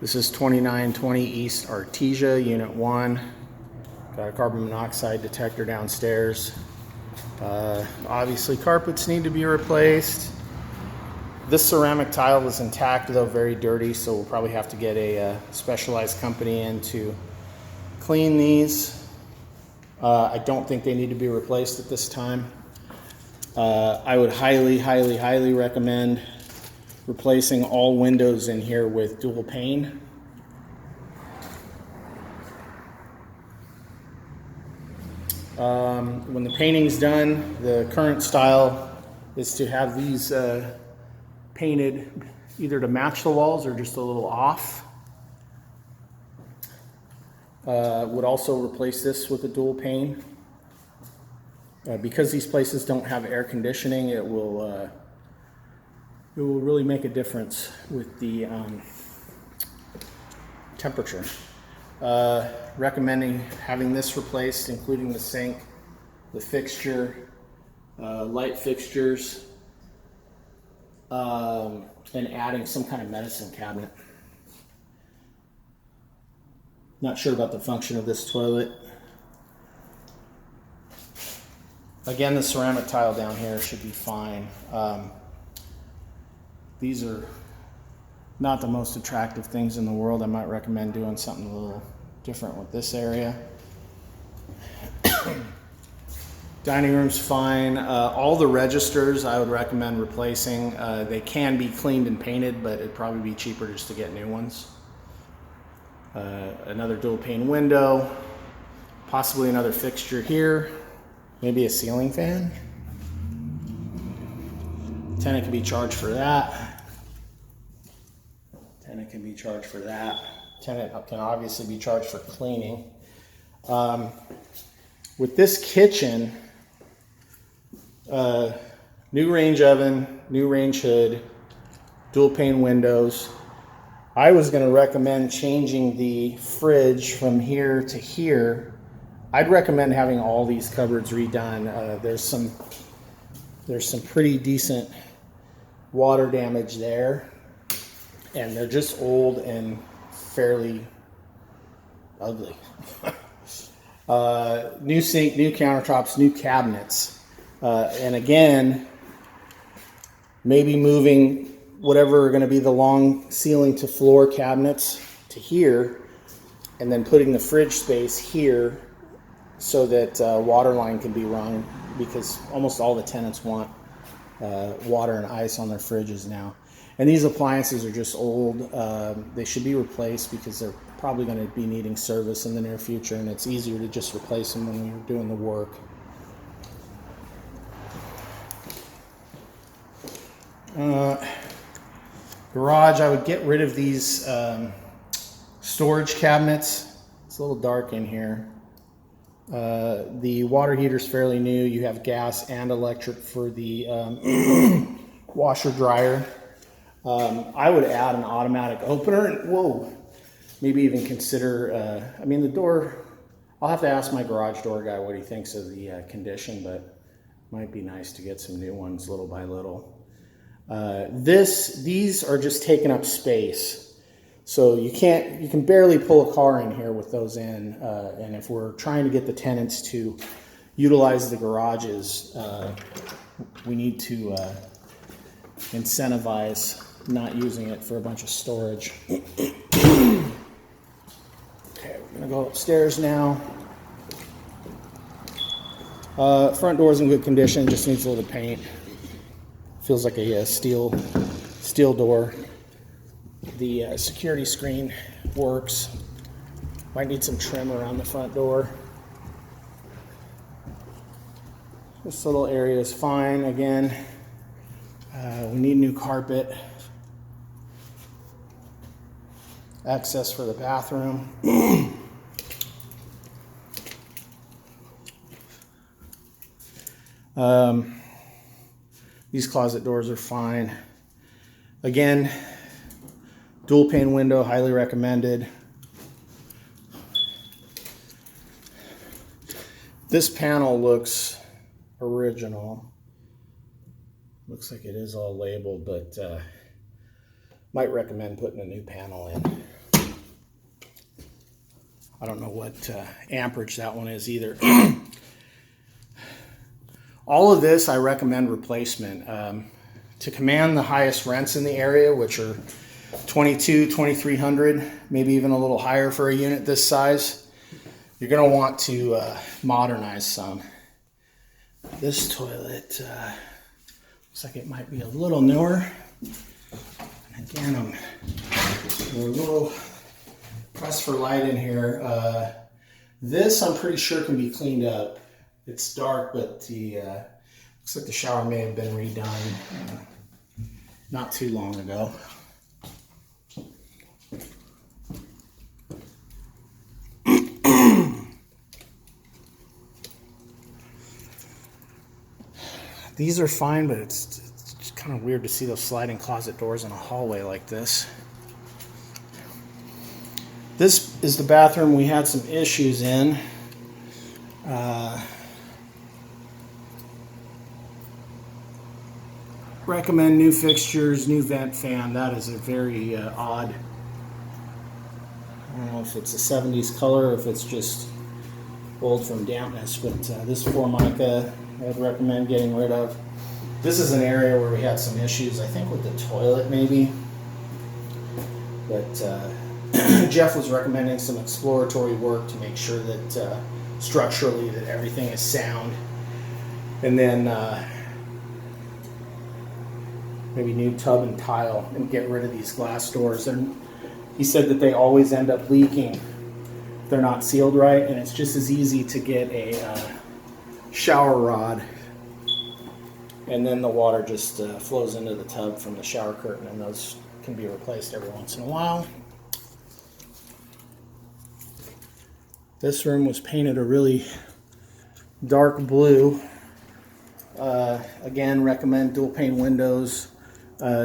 This is 2920 East Artesia, Unit 1. Got a carbon monoxide detector downstairs. Obviously carpets need to be replaced. This ceramic tile is intact though very dirty, so we'll probably have to get a specialized company in to clean these. I don't think they need to be replaced at this time. I would highly recommend replacing all windows in here with dual pane. When the painting's done, the current style is to have these painted either to match the walls or just a little off. Would also replace this with a dual pane. Because these places don't have air conditioning, it will really make a difference with the temperature. Recommending having this replaced, including the sink, the fixture, light fixtures, and adding some kind of medicine cabinet. Not sure about the function of this toilet. Again, the ceramic tile down here should be fine. These are not the most attractive things in the world. I might recommend doing something a little different with this area. Dining room's fine. All the registers I would recommend replacing. They can be cleaned and painted, but it'd probably be cheaper just to get new ones. Another dual pane window, possibly another fixture here, maybe a ceiling fan. Tenant can be charged for that. Tenant can be charged for that. Tenant can obviously be charged for cleaning. With this kitchen, new range oven, new range hood, dual pane windows. I was going to recommend changing the fridge from here to here. I'd recommend having all these cupboards redone. There's some pretty decent water damage there, and they're just old and fairly ugly. New sink, new countertops, new cabinets, and again, maybe moving whatever are going to be the long ceiling to floor cabinets to here, and then putting the fridge space here so that water line can be run, because almost all the tenants want water and ice on their fridges now. And these appliances are just old. They should be replaced because they're probably going to be needing service in the near future, and it's easier to just replace them when you're doing the work. Garage, I would get rid of these storage cabinets. It's a little dark in here. The water heater's fairly new. You have gas and electric for the washer dryer. I would add an automatic opener, and maybe even consider, I mean, the door, I'll have to ask my garage door guy what he thinks of the condition, but it might be nice to get some new ones little by little. These are just taking up space. So you can barely pull a car in here with those in. And if we're trying to get the tenants to utilize the garages, we need to incentivize not using it for a bunch of storage. Okay, we're gonna go upstairs now. Front door's in good condition, just needs a little paint. Feels like a steel door. The security screen works. Might need some trim around the front door. This little area is fine. Again, we need new carpet. Access for the bathroom. These closet doors are fine. Again, dual pane window, highly recommended. This panel looks original. Looks like it is all labeled, but might recommend putting a new panel in. I don't know what amperage that one is either. All of this I recommend replacement. To command the highest rents in the area, which are $2,200, $2,300, maybe even a little higher for a unit this size, you're going to want to modernize some. This toilet looks like it might be a little newer. And again, I'm a little pressed for light in here. This I'm pretty sure can be cleaned up. It's dark, but the looks like the shower may have been redone not too long ago. These are fine, but it's just kind of weird to see those sliding closet doors in a hallway like this. This is the bathroom we had some issues in. Recommend new fixtures, new vent fan. That is a very odd. I don't know if it's a 70s color or if it's just old from dampness, but this Formica I'd recommend getting rid of. This is an area where we had some issues, I think with the toilet maybe. But Jeff was recommending some exploratory work to make sure that structurally that everything is sound. And then maybe new tub and tile and get rid of these glass doors. And he said that they always end up leaking if they're not sealed right, and it's just as easy to get a shower rod, and then the water just flows into the tub from the shower curtain, and those can be replaced every once in a while. This room was painted a really dark blue. Again, recommend dual pane windows.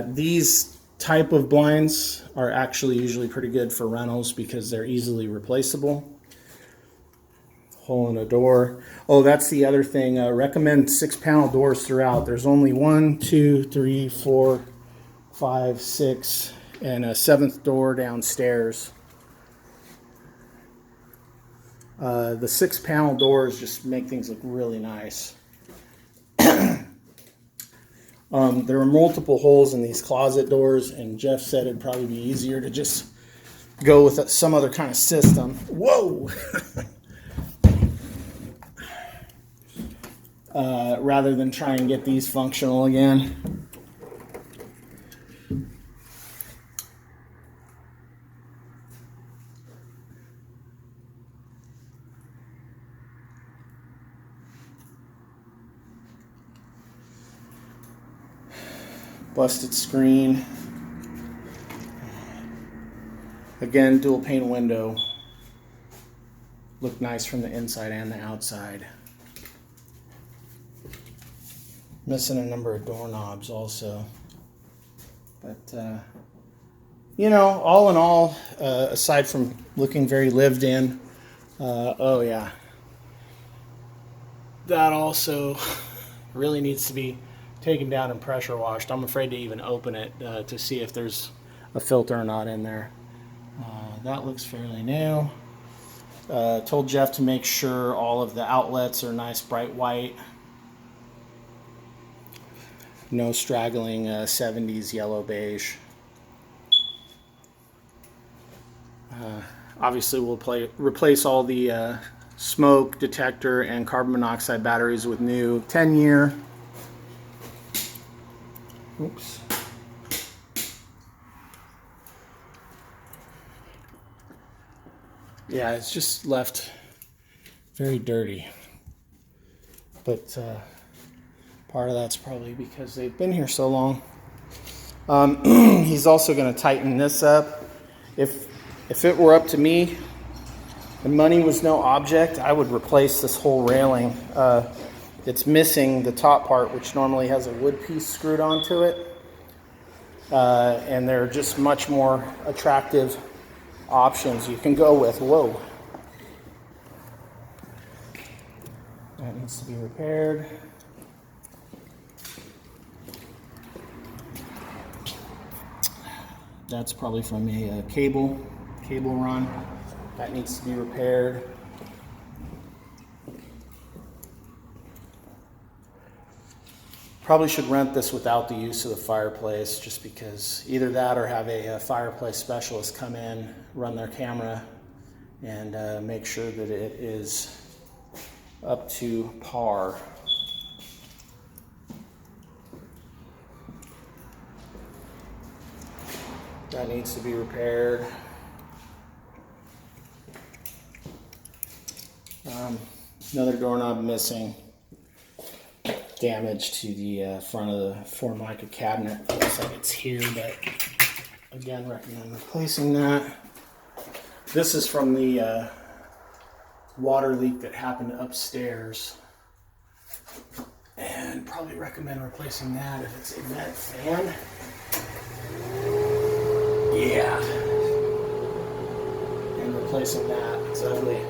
These type of blinds are actually usually pretty good for rentals because they're easily replaceable. Hole in a door. Oh, that's the other thing. Recommend 6-panel doors throughout. There's only 1, 2, 3, 4, 5, 6, and a 7th door downstairs. The 6-panel doors just make things look really nice. There are multiple holes in these closet doors, and Jeff said it'd probably be easier to just go with some other kind of system. Whoa! Rather than try and get these functional again. Busted screen. Again, dual pane window. Looked nice from the inside and the outside. Missing a number of doorknobs also. But, you know, all in all, aside from looking very lived in, oh yeah. That also really needs to be taken down and pressure washed. I'm afraid to even open it to see if there's a filter or not in there. That looks fairly new. Told Jeff to make sure all of the outlets are nice bright white. No straggling 70s yellow beige. Obviously we'll replace all the smoke detector and carbon monoxide batteries with new 10-year. Oops. Yeah, it's just left very dirty. But part of that's probably because they've been here so long. He's also going to tighten this up. If it were up to me and money was no object, I would replace this whole railing. It's missing the top part, which normally has a wood piece screwed onto it. And they're just much more attractive options you can go with. Whoa. That needs to be repaired. That's probably from a cable run. That needs to be repaired. Probably should rent this without the use of the fireplace, just because either that or have a fireplace specialist come in, run their camera, and make sure that it is up to par. That needs to be repaired. Another doorknob missing. Damage to the front of the Formica cabinet. Looks like it's here, but again, recommend replacing that. This is from the water leak that happened upstairs, and probably recommend replacing that if it's a vent fan. Yeah, and replacing that. It's ugly.